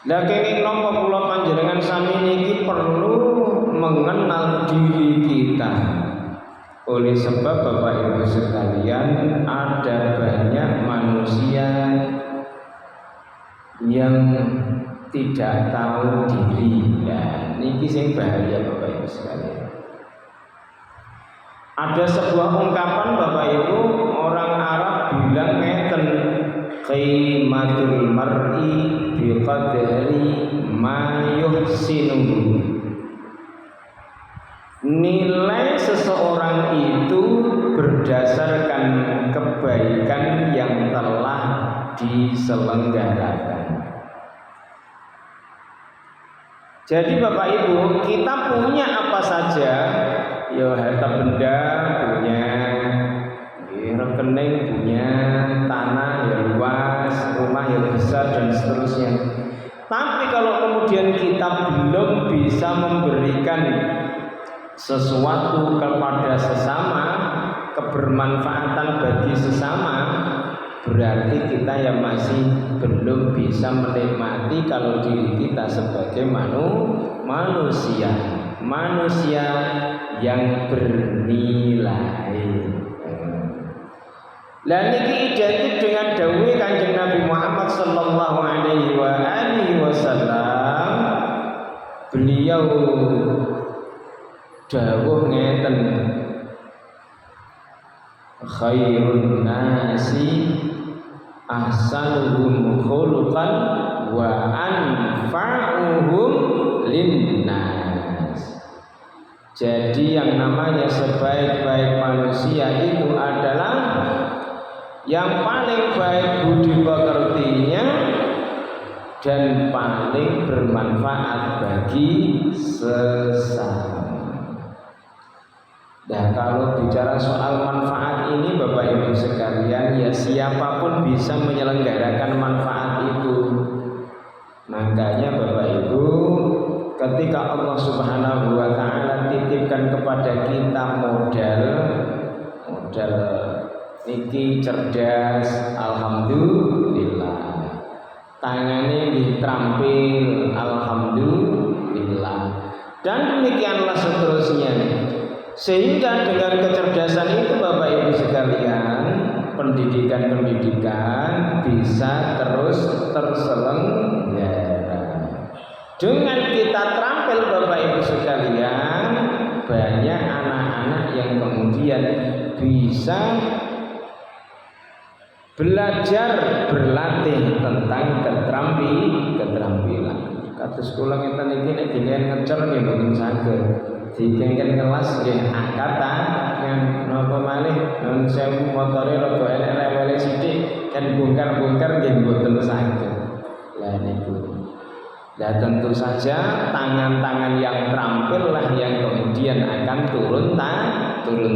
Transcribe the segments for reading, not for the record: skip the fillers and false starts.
Lah kenging napa kula panjenengan sami niki perlu mengenal diri kita. Oleh sebab Bapak Ibu sekalian, ada banyak manusia yang tidak tahu diri. Ya, niki sing bahaya Bapak Ibu sekalian. Ada sebuah ungkapan Bapak Ibu, orang Arab bilang ngeten, qimatul mar'i biqadri ma yuhsinuhu. Nilai seseorang itu berdasarkan kebaikan yang telah diselenggarakan. Jadi Bapak Ibu, kita punya apa saja, ya harta benda punya, rekening punya, tanah yang luas, rumah yang besar dan seterusnya. Tapi kalau kemudian kita belum bisa memberikan sesuatu kepada sesama, kebermanfaatan bagi sesama, berarti kita yang masih belum bisa menikmati kalau diri kita sebagai manusia yang bernilai. Lah niki identik dengan dawuh Kanjeng Nabi Muhammad sallallahu alaihi wasallam. Beliau dawuh ngeten, khairun nasi ahsanuhum khuluqan wa anfa'uhum linnas. Jadi yang namanya sebaik-baik manusia itu adalah yang paling baik budi pekertinya dan paling bermanfaat bagi sesama. Nah, kalau bicara soal manfaat ini Bapak Ibu sekalian, ya siapapun bisa menyelenggarakan manfaat itu. Makanya Bapak Ibu, ketika Allah Subhanahu wa taala titipkan kepada kita modal niki cerdas, alhamdulillah. Tangane diterampil, alhamdulillah. Dan demikianlah seterusnya. Sehingga dengan kecerdasan itu Bapak Ibu sekalian, pendidikan bisa terus terselenggara. Dengan kita terampil Bapak Ibu sekalian, banyak anak-anak yang kemudian bisa belajar berlatih tentang keterampilan. Kados kula ngeten iki nek jenengan ngecer nggih mboten saged. Dikengken kelas nggih angkatan yang napa malih nun sewu motore rada elek rewele sithik kan bongkar-bongkar nggih mboten saged. Lah niku. Lah tentu saja tangan-tangan yang terampil lah yang kemudian akan turun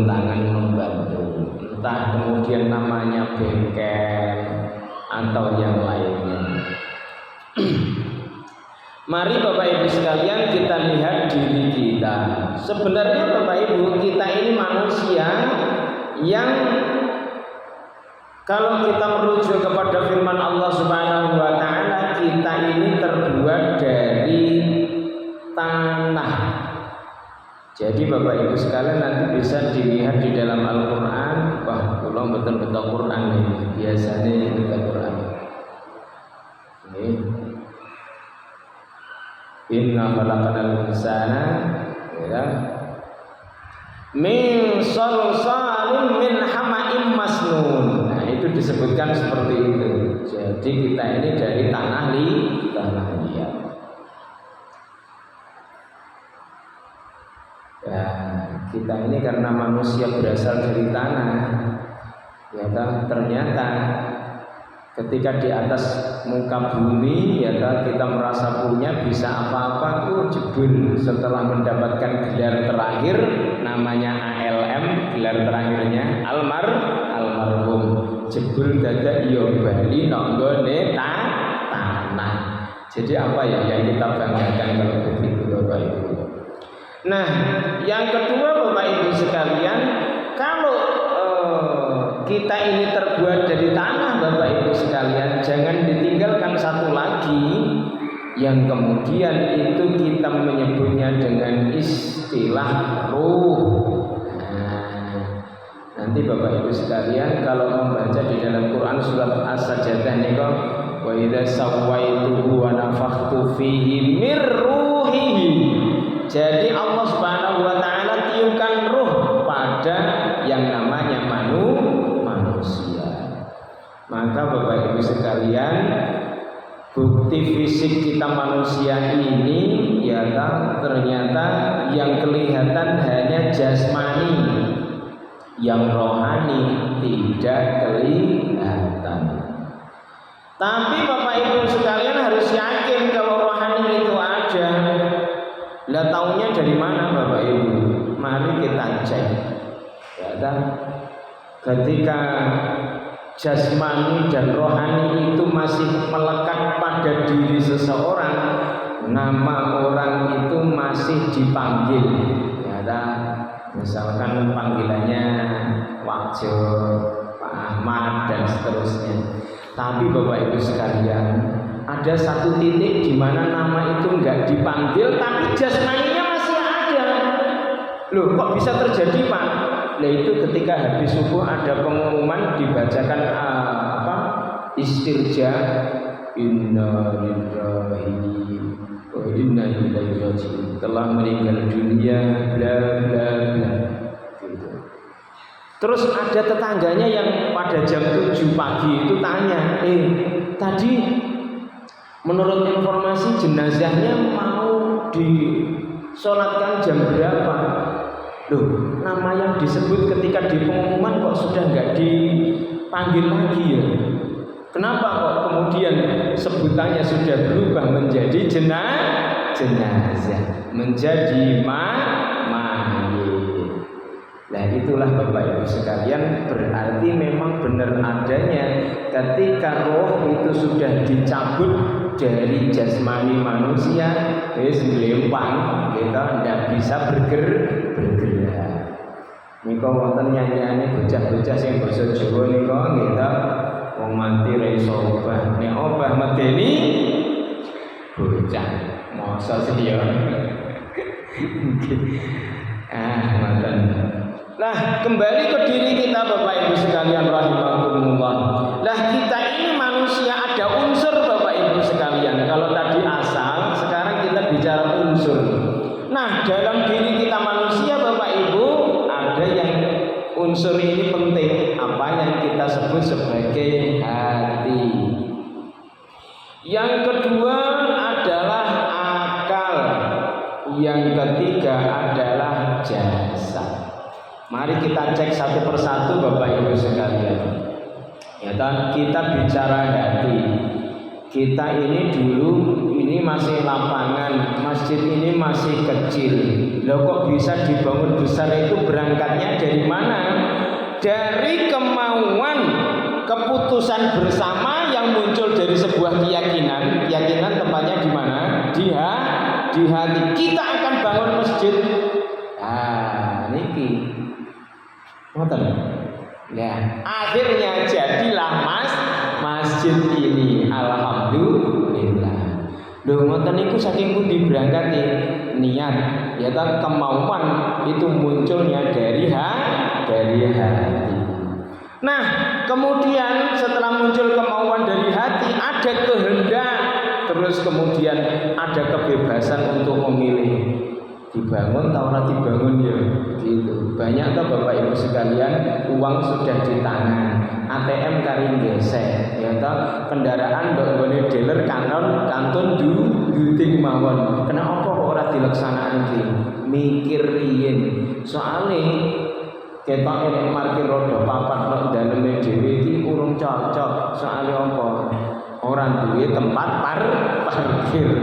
tangan membantu. Entah kemudian namanya bengkel atau yang lainnya. Mari Bapak Ibu sekalian kita lihat diri kita. Sebenarnya Bapak Ibu, kita ini manusia yang kalau kita merujuk kepada firman Allah Subhanahu wa taala, kita ini terbuat dari tanah. Jadi Bapak Ibu sekalian nanti bisa dilihat di dalam Al-Qur'an. Wah, kula betul-betul Qur'an ini. Biasanya kita Qur'an. Ini inna khalaqnal insana ya min salsalin min hama'im masnun. Nah, itu disebutkan seperti itu. Jadi kita ini dari tanah liat. Ya, kita ini karena manusia berasal dari tanah. Ya, ternyata ketika di atas muka bumi ya kita merasa punya bisa apa-apa tuh jebul setelah mendapatkan gelar terakhir namanya ALM, gelar terakhirnya almarhum jebul dadak yo bali nonggone tanah. Jadi apa ya yang kita banggakan kalau begitu Bapak Ibu. Nah, yang kedua Bapak Ibu sekalian, kalau kita ini terbuat dari tanah Bapak Ibu sekalian, jangan ditinggalkan satu lagi, yang kemudian itu kita menyebutnya dengan istilah ruh. Nanti Bapak Ibu sekalian kalau membaca di dalam Quran surat As-Sajdah niku wa idza sawaituhu wa nafakhtu fihi mir ruhihi. Jadi Allah Subhanahu wa taala tiupkan ruh pada yang namanya manusia. Maka Bapak Ibu sekalian, bukti fisik kita manusia ini ya ternyata yang kelihatan hanya jasmani, yang rohani tidak kelihatan. Tapi Bapak Ibu sekalian harus yakin kalau rohani itu ada. Lah taunya dari mana Bapak Ibu? Mari kita cek. Ya, ketika jasmani dan rohani itu masih melekat pada diri seseorang, nama orang itu masih dipanggil. Ya, misalkan panggilannya Wakjo, Pak Ahmad dan seterusnya. Tapi Bapak Ibu sekalian, ada satu titik di mana nama itu enggak dipanggil tapi jasmaninya masih ada. Loh, kok bisa terjadi, Pak? Nah, itu ketika habis subuh ada pengumuman dibacakan istirja, inna lillahi wa inna ilaihi raji'un, telah meninggal dunia bla bla bla gitu. Terus ada tetangganya yang pada jam 7 pagi itu tanya, tadi menurut informasi jenazahnya mau disolatkan jam berapa? Loh, nama yang disebut ketika di pengumuman kok sudah nggak dipanggil lagi ya? Kenapa kok kemudian sebutannya sudah berubah menjadi jenazah, menjadi mayit? Nah, itulah Bapak Ibu sekalian, berarti memang benar adanya ketika roh itu sudah dicabut dari jasmani manusia, lempang, kita tidak bisa bergerak. Niko wonten nyanyiane bocah-bocah sing basa Jawa niko kita wong mati ra iso obah, nek obah medeni bocah. Mosok sih ya. Ngoten. Nah, kembali ke diri kita Bapak Ibu sekalian rahimakumullah. Lah kita ini manusia ada unsur Bapak Ibu sekalian. Kalau tadi asal, sekarang kita bicara unsur. Nah, dalam diri kita manusia Bapak Ibu ada yang unsur ini penting, apa yang kita sebut sebagai hati. Yang kedua adalah akal. Yang ketiga adalah jasad. Mari kita cek satu persatu Bapak Ibu sekalian. Ya kan, kita bicara hati. Kita ini dulu ini masih lapangan, masjid ini masih kecil. Loh, kok bisa dibangun besar? Itu berangkatnya dari mana? Dari kemauan, keputusan bersama yang muncul dari sebuah keyakinan. Keyakinan tempatnya di mana? Di hati. Kita akan bangun masjid. Niki. Ngoten. Ya, akhirnya jadilah masjid ini. Alhamdulillah. Lho ngoten niku saking pundi berangkate? Niat, ya ta, kemauan itu munculnya dari hati. Nah, kemudian setelah muncul kemauan dari hati, ada kehendak, terus kemudian ada kebebasan untuk memilih. Dibangun atau ora dibangun ya gitu. Banyak tuh Bapak Ibu sekalian, uang sudah di tangan, ATM kari gesek, ya toh, kendaraan mbok nggone dealer kantun duting mawon. Kenapa kok ora dilaksanakake? Mikir riyen. Soale ketok nek parkir roda papat kok daleme dhewe iki urung cocok. Soale apa? Orang duwe tempat parkir.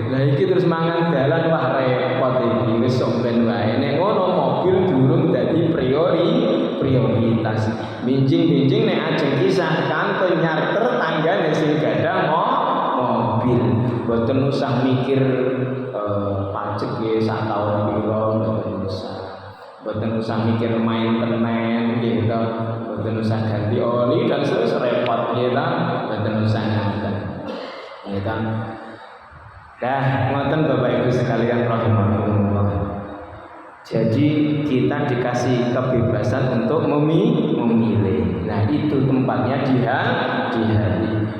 Lah iki terus mangan dalan wah repot iki, wis somben wae. Nek ngono mobil durung dadi prioritas. Minjing-minjing nek ajeng kisah kantun nyarter tanggane sing gadah mobil. Mboten usah mikir pajak ya sak taun piro, mboten usah. Mboten usah mikir maintenance gitu. Mboten usah ganti oli dan repot ya ta, mboten usah ngaten. Ya ta. Dah, ngoten Bapak Ibu sekalian rahimakumullah. Jadi kita dikasih kebebasan untuk memilih. Nah, itu tempatnya di hati.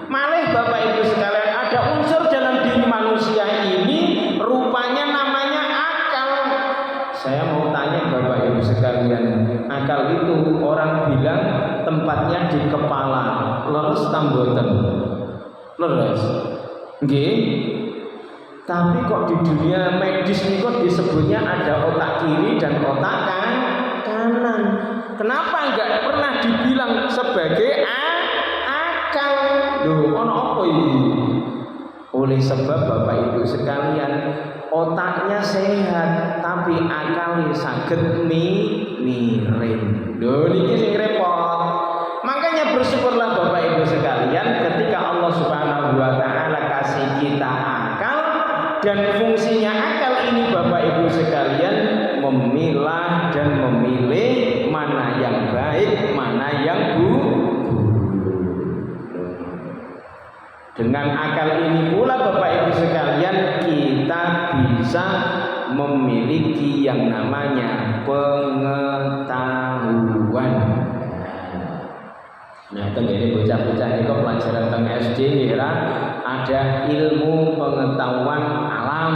Malah Bapak Ibu sekalian, ada unsur dalam diri manusia ini rupanya namanya akal. Saya mau tanya Bapak Ibu sekalian, akal itu orang bilang tempatnya di kepala. Leres tamboten. Leres. Nggih. Tapi kok di dunia medis ini kok disebutnya ada otak kiri dan otak kanan. Kenapa enggak pernah dibilang sebagai akal? Loh, ono apa ini? Oleh sebab Bapak Ibu sekalian, otaknya sehat tapi akalnya saged miring. Loh, niki sing repot. Makanya bersyukurlah Bapak Ibu sekalian ketika Allah Subhanahu wa taala kasih kita akal. Dan fungsinya akal ini Bapak Ibu sekalian memilah dan memilih mana yang baik, mana yang buruk. Dengan akal ini pula Bapak Ibu sekalian kita bisa memiliki yang namanya pengetahuan. Nah, ini bocah-bocah ini kok pelajaran tentang SD ya, ada ilmu pengetahuan alam,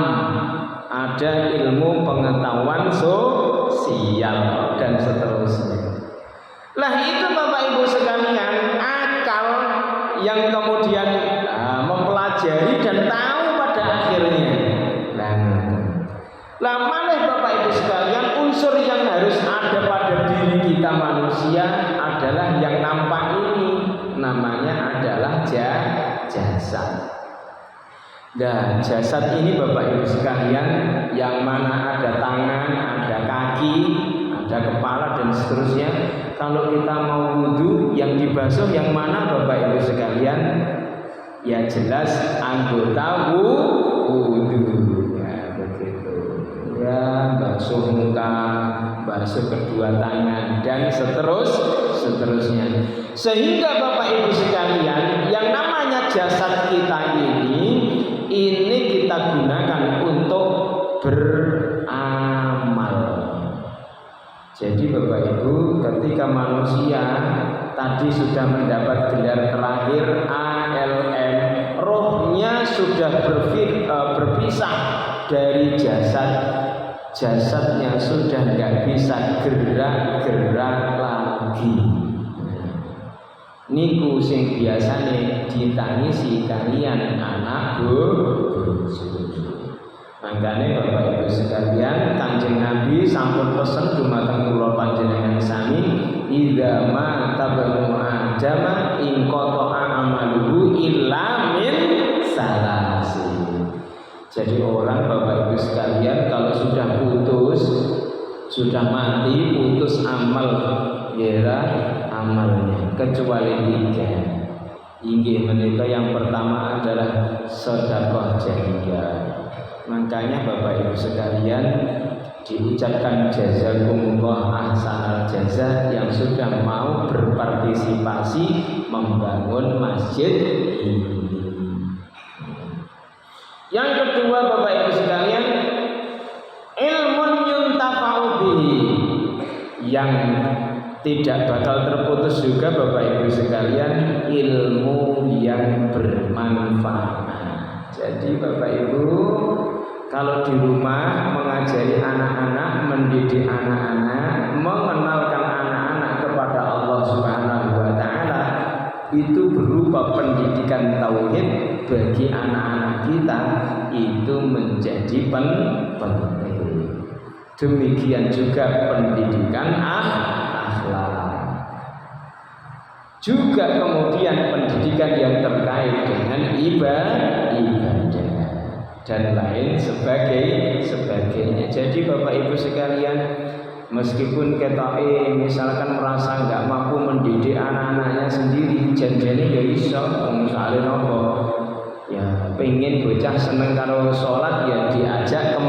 ada ilmu pengetahuan sosial dan seterusnya. Lah itu Bapak Ibu sekalian akal yang kemudian mempelajari dan tahu pada akhirnya. Lah malah Bapak Ibu sekalian unsur yang harus ada pada diri kita manusia adalah yang nampak ini, namanya adalah jasad. Nah, jasad ini Bapak Ibu sekalian yang mana ada tangan, ada kaki, ada kepala dan seterusnya. Kalau kita mau wudu, yang dibasuh yang mana Bapak Ibu sekalian? Ya jelas anggota wudu. Ya, basuh muka, basuh kedua tangan dan seterusnya. Sehingga Bapak Ibu sekalian, yang namanya jasad kita ini kita gunakan untuk beramal. Jadi Bapak Ibu, ketika manusia tadi sudah mendapat gelar terakhir ALM, rohnya sudah berpisah dari jasadnya sudah nggak bisa gerak-gerak lagi. Niku sing biasane ditangisi kalian anak bojo. Mangkane Bapak Ibu sekalian, Kanjeng Nabi sampun pesen dumateng kula panjenengan sami, idza ma tabnu adama in qata'a amaluhu illa min salasin. Jadi orang Bapak Ibu sekalian kalau sudah putus, sudah mati, putus amal, ya amalnya kecuali 3. Inggih menika yang pertama adalah sedekah jariyah. Makanya Bapak Ibu sekalian diucapkan jazakumullah ahsanal jaza yang sudah mau berpartisipasi membangun masjid ini. Yang kedua Bapak Ibu sekalian, ilmun yuntafa'u bihi, yang tidak bakal terputus juga Bapak Ibu sekalian, ilmu yang bermanfaat. Jadi Bapak Ibu kalau di rumah mengajari anak-anak, mendidik anak-anak, mengenalkan anak-anak kepada Allah Subhanahu wa taala, itu berupa pendidikan tauhid bagi anak-anak kita, itu menjadi penting. Demikian juga pendidikan akhlak. Juga kemudian pendidikan yang terkait dengan ibadah dan lain sebagainya. Jadi Bapak Ibu sekalian, meskipun kita misalkan merasa nggak mampu mendidik anak-anaknya sendiri, janjane ya iso, misalnya nopo, ya pengen bocah seneng karo sholat ya diajak ke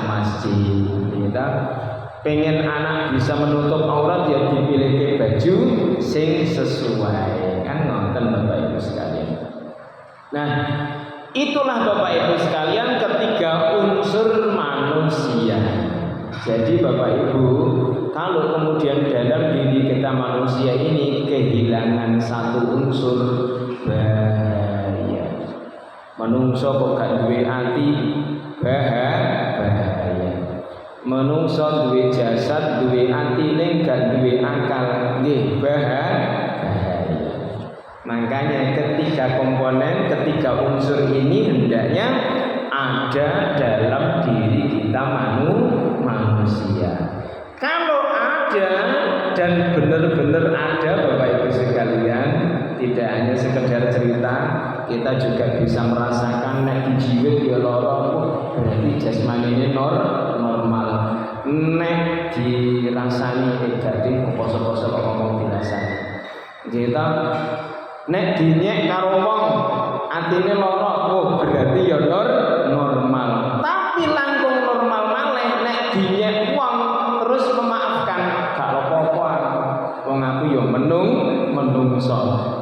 masjid, kita pengen anak bisa menutup aurat ya dipilih baju sing sesuai, kan nonton Bapak Ibu sekalian. Nah, Itulah Bapak Ibu sekalian ketiga unsur manusia. Jadi Bapak Ibu, kalau kemudian dalam diri kita manusia ini kehilangan satu unsur, bahaya. Menungso kok gak duwe ati, bahaya. Menungso duwe jasad, duwe ati ning gak duwe akal, nggih bahaya. Makanya ketiga komponen, ketiga unsur ini hendaknya ada dalam diri kita manusia. Kalau ada dan benar-benar ada Bapak Ibu sekalian, tidak hanya sekedar cerita, kita juga bisa merasakan nek dijiwit ya lara, berarti jasmani ini normal. Nek dirasani jadi poso-poso kok ngomong dirasani. Kita nek dinyek karo wong atine lara, oh berarti ya normal. Tapi langkung normal malih nek dinyek wong terus memaafkan, gak apa-apa. Wong aku ya menungso.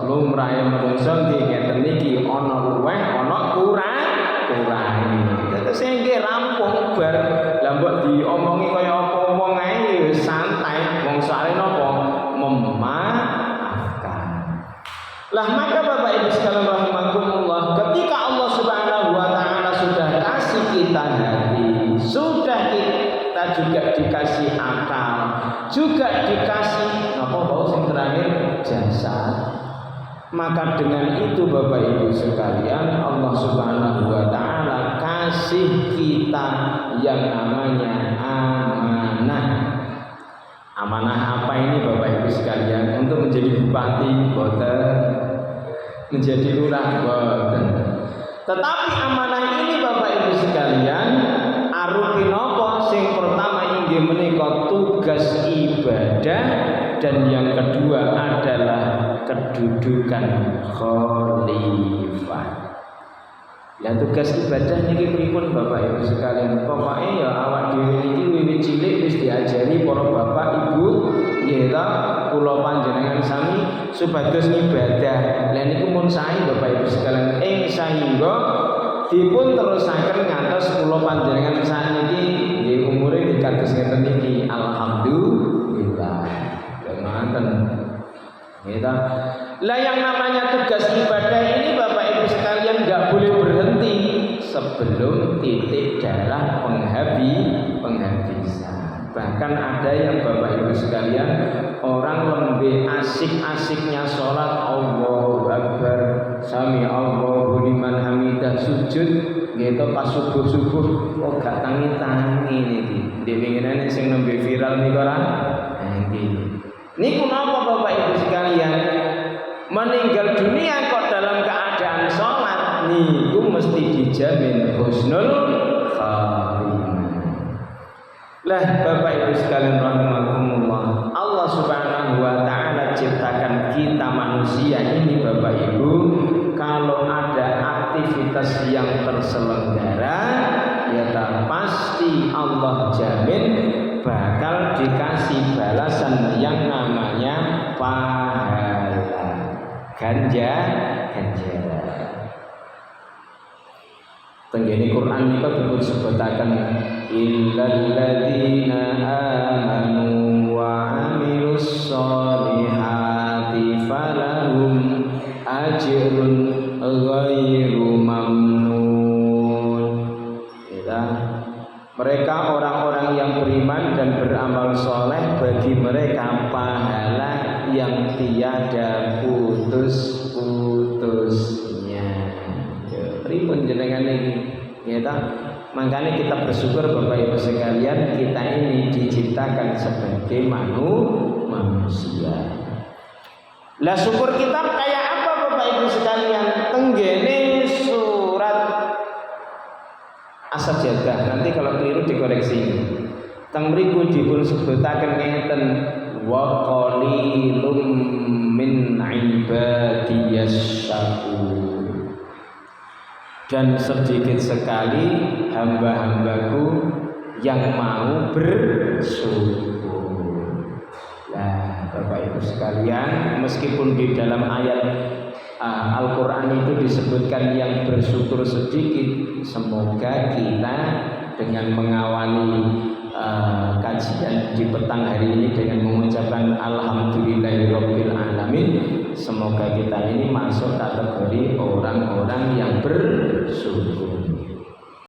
Lumrahe menungso nggih ngeten iki ana luweh, ana kurange. Terus nggih rampung bar. Lah mbok diomongi kaya apa wong ae santai, wong sare napa memaafkan. Lah maka Bapak Ibu sekalian rahimakumullah, ketika Allah Subhanahu wa taala sudah kasih kita hati, sudah kita juga dikasih akal, juga dikasih apa sing terakhir jasad. Maka dengan itu Bapak Ibu sekalian, Allah Subhanahu wa taala kasih kita yang namanya amanah. Amanah apa ini Bapak Ibu sekalian? Untuk menjadi bupati boten, menjadi lurah boten. Tetapi amanah ini Bapak Ibu sekalian arupi napa? Sing pertama inggih menika tugas ibadah, dan yang kedua adalah kedudukan khalifah. Ya tugas ibadah niki pripun Bapak Ibu sekalian? Pokoke ya awak dhewe niki wiwit cilik wis diajari para bapak ibu nggih ta, kula panjenengan sami supados ibadah. Lah niku mun sae Bapak Ibu sekalian sahingga dipun terusaken ngantos kula panjenengan saniki nggih umure dikados ngeten niki. Alhamdulillah. Ngoten. Nggih ta. Lah yang namanya tugas ibadah ini Bapak Ibu sekalian enggak boleh berhenti sebelum titik darah penghabisan. Bahkan ada yang Bapak Ibu sekalian, orang lebih asik-asiknya sholat Allahu Akbar, sami Allahu liman hamidah, sujud gitu pas subuh-subuh kok gak tangi-tangi niki. Dipinginane sing nembe viral niku ora. Niki. Niku napa Bapak Ibu sekalian? Meninggal dunia kok dalam keadaan sholat, niku mesti dijamin husnul khatimah. Lah Bapak Ibu sekalian rahimakumullah, Allah Subhanahu wa taala ciptakan kita manusia ini Bapak Ibu, kalau ada aktivitas yang terselenggara ya pasti Allah jamin bakal dikasih balasan yang namanya pahala, ganjaran. Tenggene Quran nika dipun sebutaken illal ladzina amanu wa amilus solihati falahum ajrun ghairu mamnun. Mereka orang-orang yang beriman dan beramal soleh, bagi mereka pahala yang tiada putus-putusnya. Pripun jenengan iki? Ya ta? Makanya kita bersyukur Bapak Ibu sekalian, kita ini diciptakan sebagai manusia. Lah syukur kita kayak apa Bapak Ibu sekalian? Tenggene surat As-Sajdah, nanti kalau keliru dikoreksi. Teng mriku dipun sebutaken ngeten, wa qalilum min ibadiyas syakur. Dan sedikit sekali hamba-hambaku yang mau bersyukur. Nah, Bapak Ibu sekalian, meskipun di dalam ayat Al-Quran itu disebutkan yang bersyukur sedikit. Semoga kita dengan mengawali kajian di petang hari ini dengan mengucapkan Alhamdulillahirabbil alamin, semoga kita ini masuk kategori orang-orang yang bersyukur.